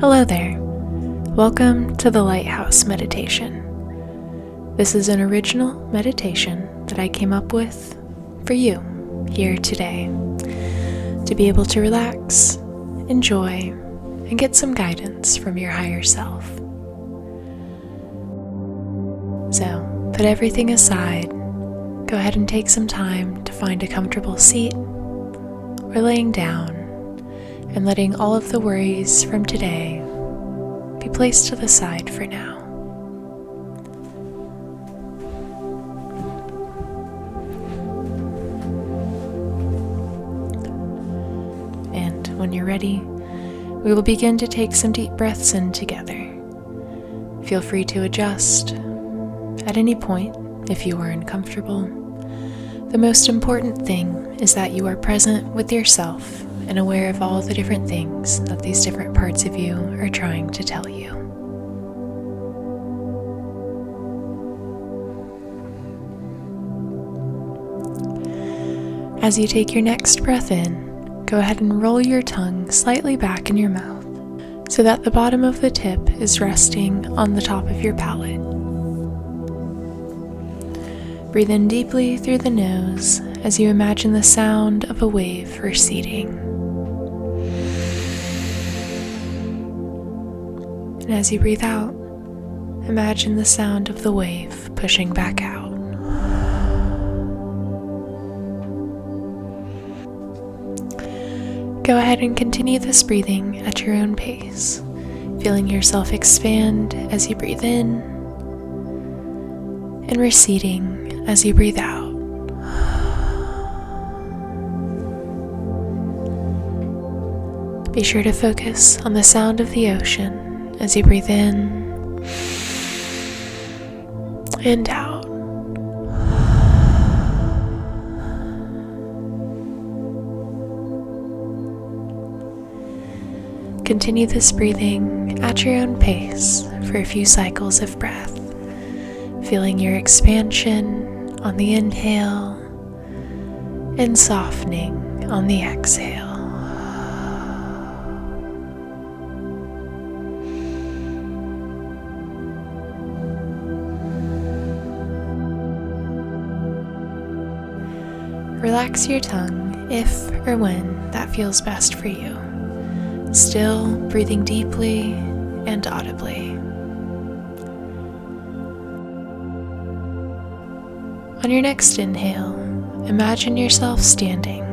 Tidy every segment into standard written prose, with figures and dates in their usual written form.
Hello there. Welcome to the Lighthouse meditation. This is an original meditation that I came up with for you here today to be able to relax, enjoy, and get some guidance from your higher self. So, put everything aside. Go ahead and take some time to find a comfortable seat or laying down and letting all of the worries from today be placed to the side for now. And when you're ready, we will begin to take some deep breaths in together. Feel free to adjust at any point if you are uncomfortable. The most important thing is that you are present with yourself and aware of all the different things that these different parts of you are trying to tell you. As you take your next breath in, go ahead and roll your tongue slightly back in your mouth so that the bottom of the tip is resting on the top of your palate. Breathe in deeply through the nose as you imagine the sound of a wave receding. And as you breathe out, imagine the sound of the wave pushing back out. Go ahead and continue this breathing at your own pace, feeling yourself expand as you breathe in and receding as you breathe out. Be sure to focus on the sound of the ocean as you breathe in and out. Continue this breathing at your own pace for a few cycles of breath, feeling your expansion on the inhale and softening on the exhale. Relax your tongue if or when that feels best for you, still breathing deeply and audibly. On your next inhale, imagine yourself standing,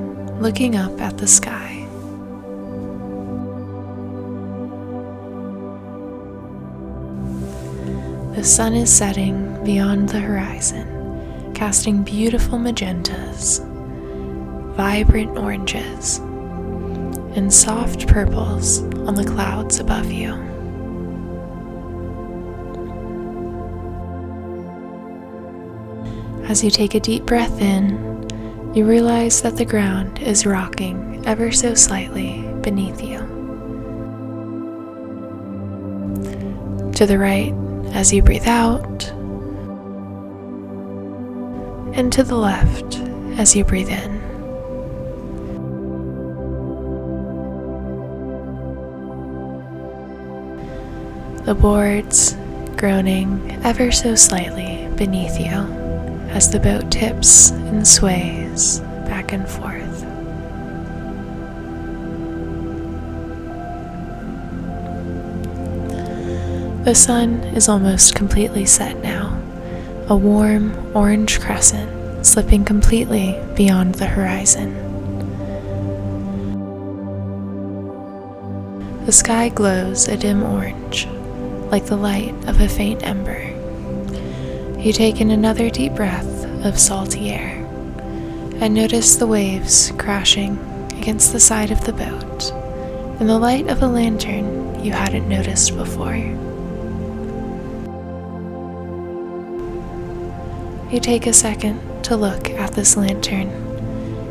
looking up at the sky. The sun is setting beyond the horizon, casting beautiful magentas, vibrant oranges, and soft purples on the clouds above you. As you take a deep breath in, you realize that the ground is rocking ever so slightly beneath you. To the right as you breathe out, and to the left as you breathe in. The boards groaning ever so slightly beneath you as the boat tips and sways back and forth. The sun is almost completely set now, a warm orange crescent slipping completely beyond the horizon. The sky glows a dim orange, like the light of a faint ember. You take in another deep breath of salty air and notice the waves crashing against the side of the boat and the light of a lantern you hadn't noticed before. You take a second to look at this lantern.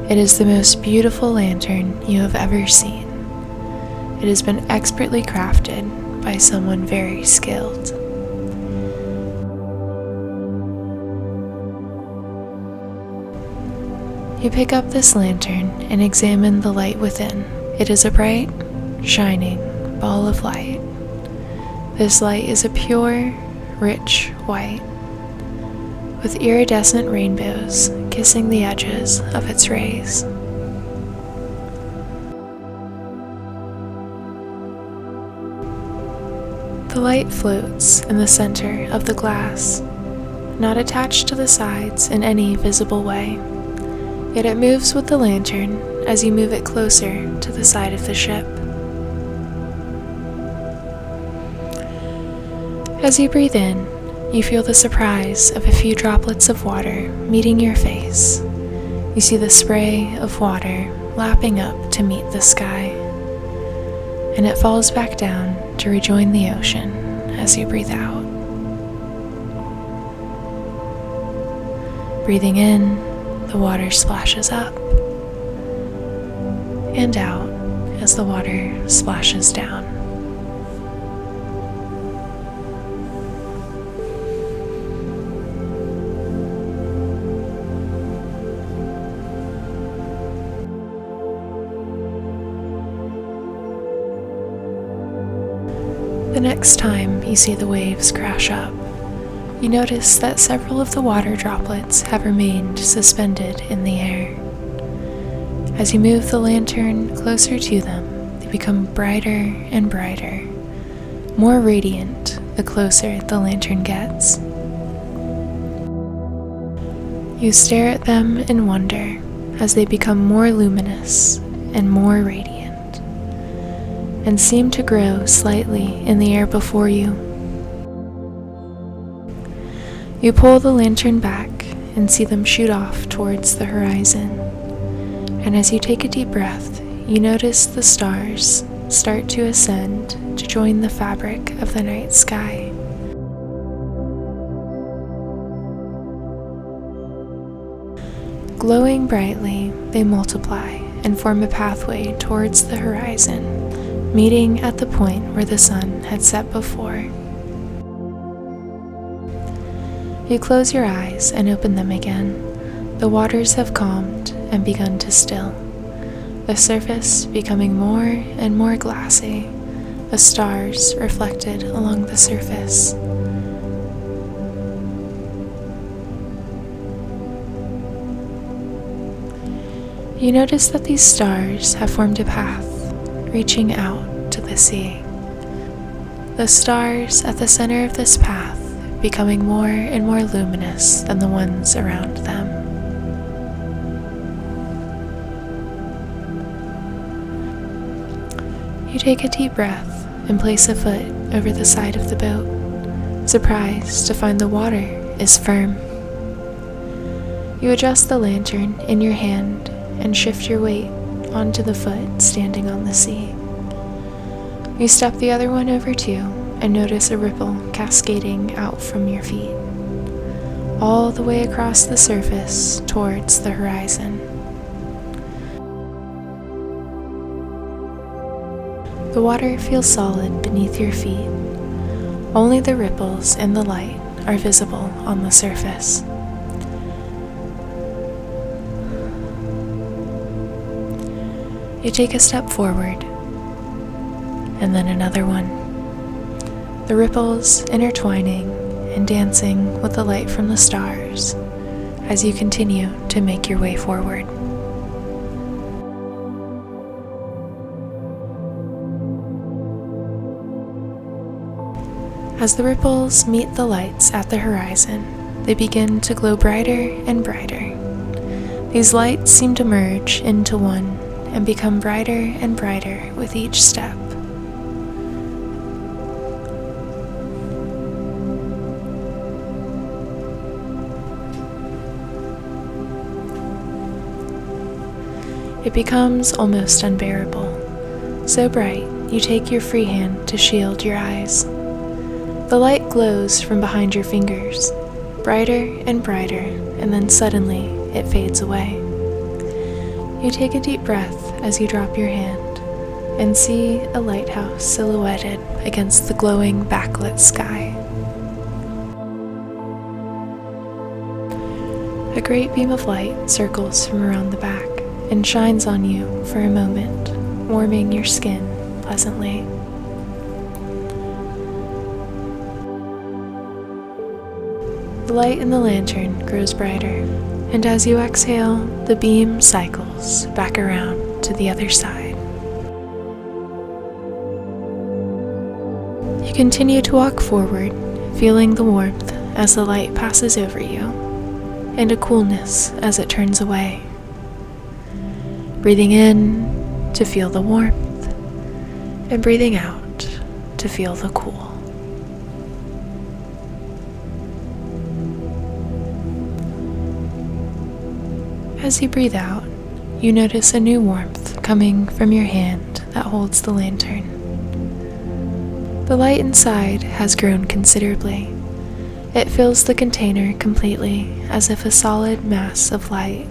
It is the most beautiful lantern you have ever seen. It has been expertly crafted by someone very skilled. You pick up this lantern and examine the light within. It is a bright, shining ball of light This light is a pure, rich white, with iridescent rainbows kissing the edges of its rays. The light floats in the center of the glass, not attached to the sides in any visible way, yet it moves with the lantern as you move it closer to the side of the ship. As you breathe in, you feel the surprise of a few droplets of water meeting your face. You see the spray of water lapping up to meet the sky, and it falls back down to rejoin the ocean as you breathe out. Breathing in, the water splashes up and out as the water splashes down. The next time you see the waves crash up, you notice that several of the water droplets have remained suspended in the air. As you move the lantern closer to them, they become brighter and brighter, more radiant the closer the lantern gets. You stare at them in wonder as they become more luminous and more radiant, and seem to grow slightly in the air before you. You pull the lantern back and see them shoot off towards the horizon, and as you take a deep breath, you notice the stars start to ascend to join the fabric of the night sky. Glowing brightly, they multiply and form a pathway towards the horizon, meeting at the point where the sun had set before. You close your eyes and open them again. The waters have calmed and begun to still, the surface becoming more and more glassy, the stars reflected along the surface. You notice that these stars have formed a path reaching out to the sea. The stars at the center of this path becoming more and more luminous than the ones around them. You take a deep breath and place a foot over the side of the boat, surprised to find the water is firm. You adjust the lantern in your hand and shift your weight onto the foot standing on the sea. You step the other one over too and notice a ripple cascading out from your feet, all the way across the surface towards the horizon. The water feels solid beneath your feet. Only the ripples and the light are visible on the surface. You take a step forward, and then another one. The ripples intertwining and dancing with the light from the stars as you continue to make your way forward. As the ripples meet the lights at the horizon, they begin to glow brighter and brighter. These lights seem to merge into one and become brighter and brighter with each step. It becomes almost unbearable. So bright, you take your free hand to shield your eyes. The light glows from behind your fingers, brighter and brighter, and then suddenly it fades away. You take a deep breath as you drop your hand and see a lighthouse silhouetted against the glowing backlit sky. A great beam of light circles from around the back and shines on you for a moment, warming your skin pleasantly. The light in the lantern grows brighter, and as you exhale, the beam cycles back around to the other side. You continue to walk forward, feeling the warmth as the light passes over you, and a coolness as it turns away. Breathing in to feel the warmth, and breathing out to feel the cool. As you breathe out, you notice a new warmth coming from your hand that holds the lantern. The light inside has grown considerably. It fills the container completely, as if a solid mass of light.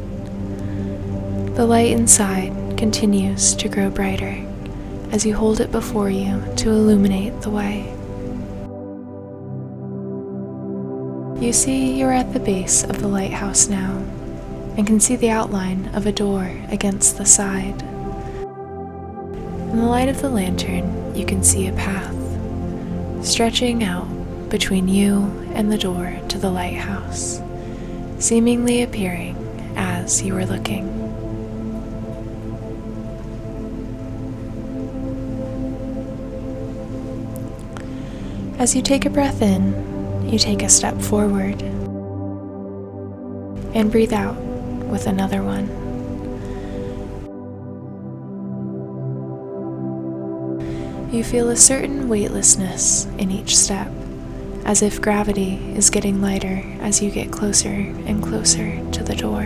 The light inside continues to grow brighter as you hold it before you to illuminate the way. You see you're at the base of the lighthouse now, and can see the outline of a door against the side. In the light of the lantern, you can see a path stretching out between you and the door to the lighthouse, seemingly appearing as you are looking. As you take a breath in, you take a step forward and breathe out with another one. You feel a certain weightlessness in each step, as if gravity is getting lighter as you get closer and closer to the door.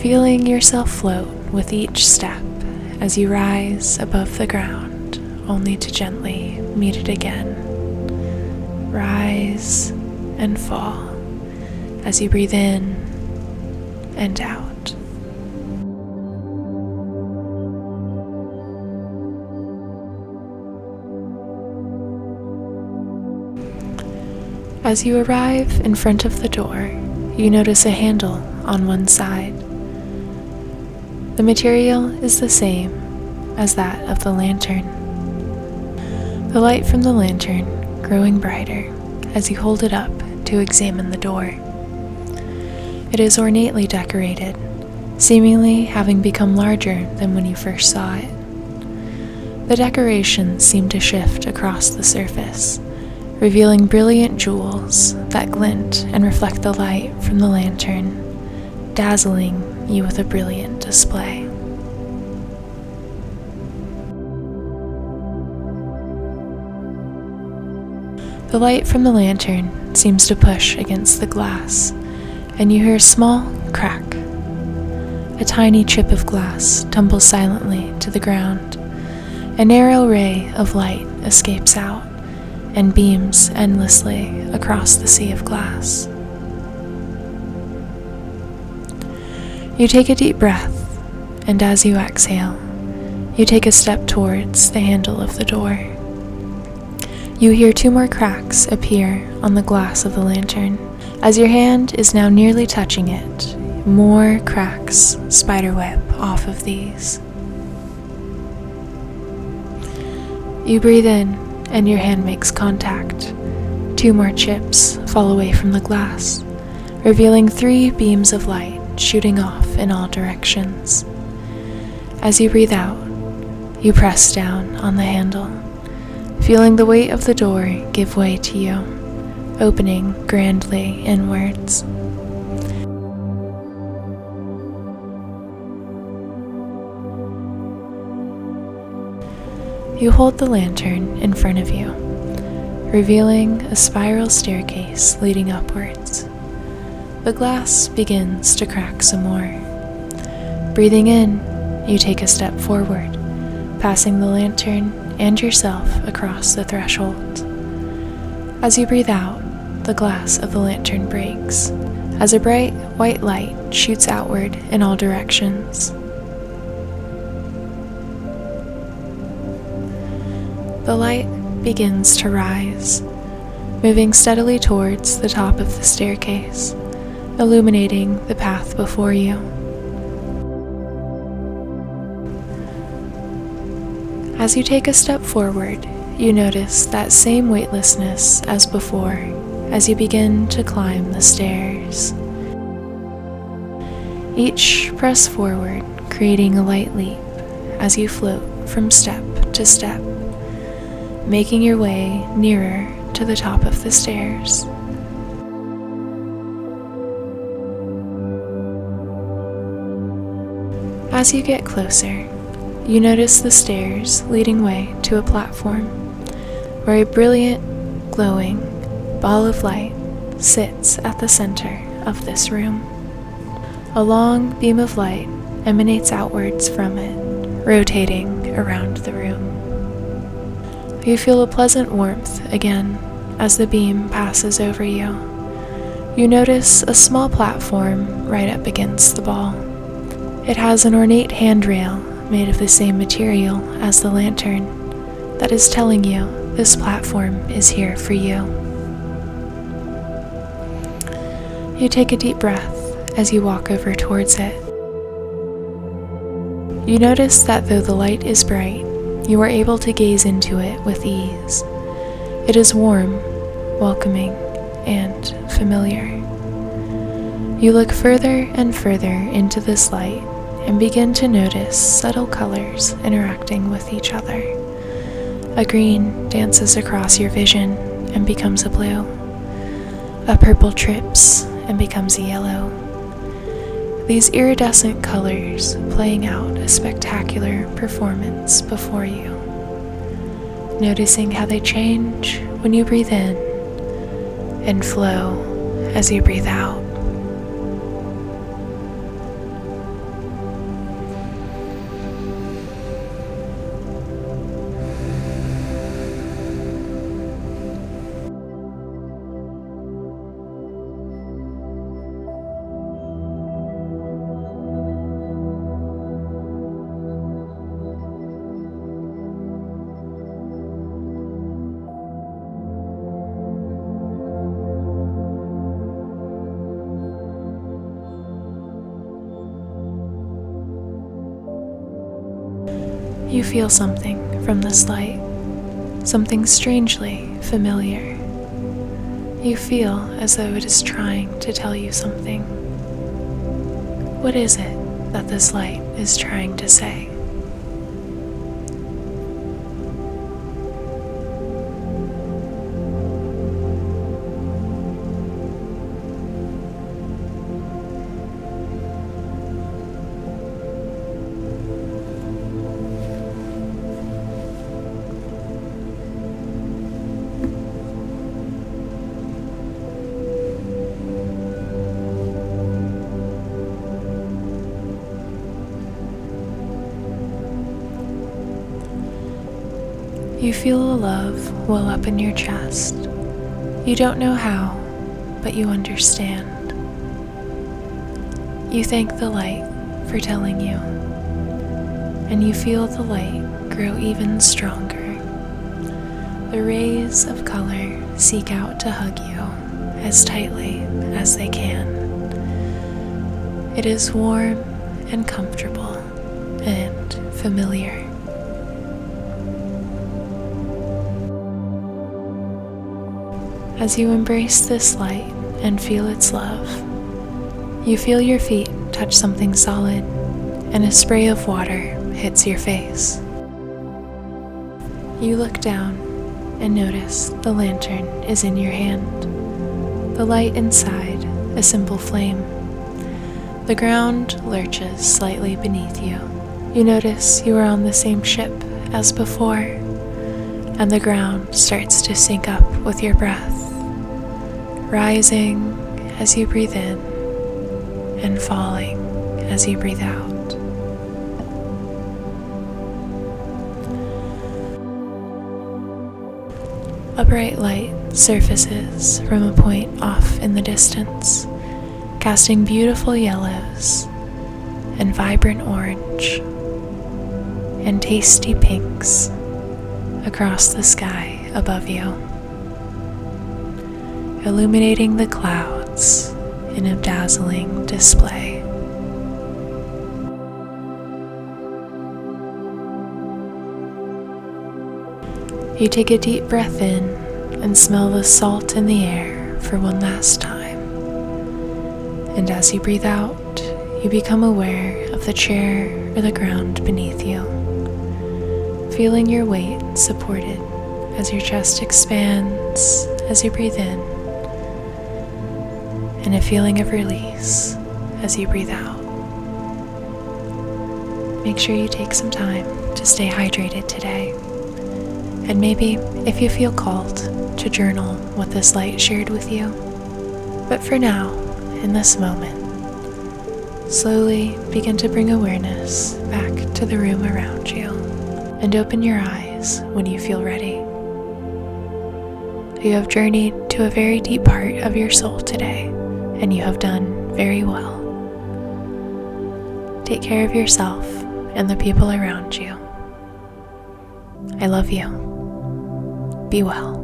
Feeling yourself float with each step as you rise above the ground, only to gently meet it again. Rise and fall as you breathe in and out. As you arrive in front of the door, you notice a handle on one side. The material is the same as that of the lantern. The light from the lantern growing brighter as you hold it up to examine the door. It is ornately decorated, seemingly having become larger than when you first saw it. The decorations seem to shift across the surface, revealing brilliant jewels that glint and reflect the light from the lantern, dazzling you with a brilliant display. The light from the lantern seems to push against the glass, and you hear a small crack. A tiny chip of glass tumbles silently to the ground. A narrow ray of light escapes out and beams endlessly across the sea of glass. You take a deep breath, and as you exhale, you take a step towards the handle of the door. You hear 2 more cracks appear on the glass of the lantern. As your hand is now nearly touching it, more cracks spiderweb off of these. You breathe in, and your hand makes contact. 2 more chips fall away from the glass, revealing 3 beams of light shooting off in all directions. As you breathe out, you press down on the handle, feeling the weight of the door give way to you, opening grandly inwards. You hold the lantern in front of you, revealing a spiral staircase leading upwards. The glass begins to crack some more. Breathing in, you take a step forward, passing the lantern and yourself across the threshold. As you breathe out, the glass of the lantern breaks, as a bright white light shoots outward in all directions. The light begins to rise, moving steadily towards the top of the staircase, illuminating the path before you. As you take a step forward, you notice that same weightlessness as before as you begin to climb the stairs. Each press forward, creating a light leap as you float from step to step, making your way nearer to the top of the stairs. As you get closer, you notice the stairs leading way to a platform where a brilliant, glowing ball of light sits at the center of this room. A long beam of light emanates outwards from it, rotating around the room. You feel a pleasant warmth again as the beam passes over you. You notice a small platform right up against the ball. It has an ornate handrail made of the same material as the lantern that is telling you this platform is here for you. You take a deep breath as you walk over towards it. You notice that though the light is bright, you are able to gaze into it with ease. It is warm, welcoming, and familiar. You look further and further into this light and begin to notice subtle colors interacting with each other. A green dances across your vision and becomes a blue. A purple trips and becomes a yellow. These iridescent colors playing out a spectacular performance before you. Noticing how they change when you breathe in and flow as you breathe out. You feel something from this light, something strangely familiar. You feel as though it is trying to tell you something. What is it that this light is trying to say? You feel a love well up in your chest. You don't know how, but you understand. You thank the light for telling you, and you feel the light grow even stronger. The rays of color seek out to hug you as tightly as they can. It is warm and comfortable and familiar. As you embrace this light and feel its love, you feel your feet touch something solid, and a spray of water hits your face. You look down and notice the lantern is in your hand. The light inside, a simple flame. The ground lurches slightly beneath you. You notice you are on the same ship as before, and the ground starts to sync up with your breath, rising as you breathe in and falling as you breathe out. A bright light surfaces from a point off in the distance, casting beautiful yellows and vibrant orange and tasty pinks across the sky above you, illuminating the clouds in a dazzling display. You take a deep breath in and smell the salt in the air for one last time. And as you breathe out, you become aware of the chair or the ground beneath you, feeling your weight supported as your chest expands as you breathe in, and a feeling of release as you breathe out. Make sure you take some time to stay hydrated today, and maybe, if you feel called, to journal what this light shared with you. But for now, in this moment, slowly begin to bring awareness back to the room around you, and open your eyes when you feel ready. You have journeyed to a very deep part of your soul today, and you have done very well. Take care of yourself and the people around you. I love you. Be well.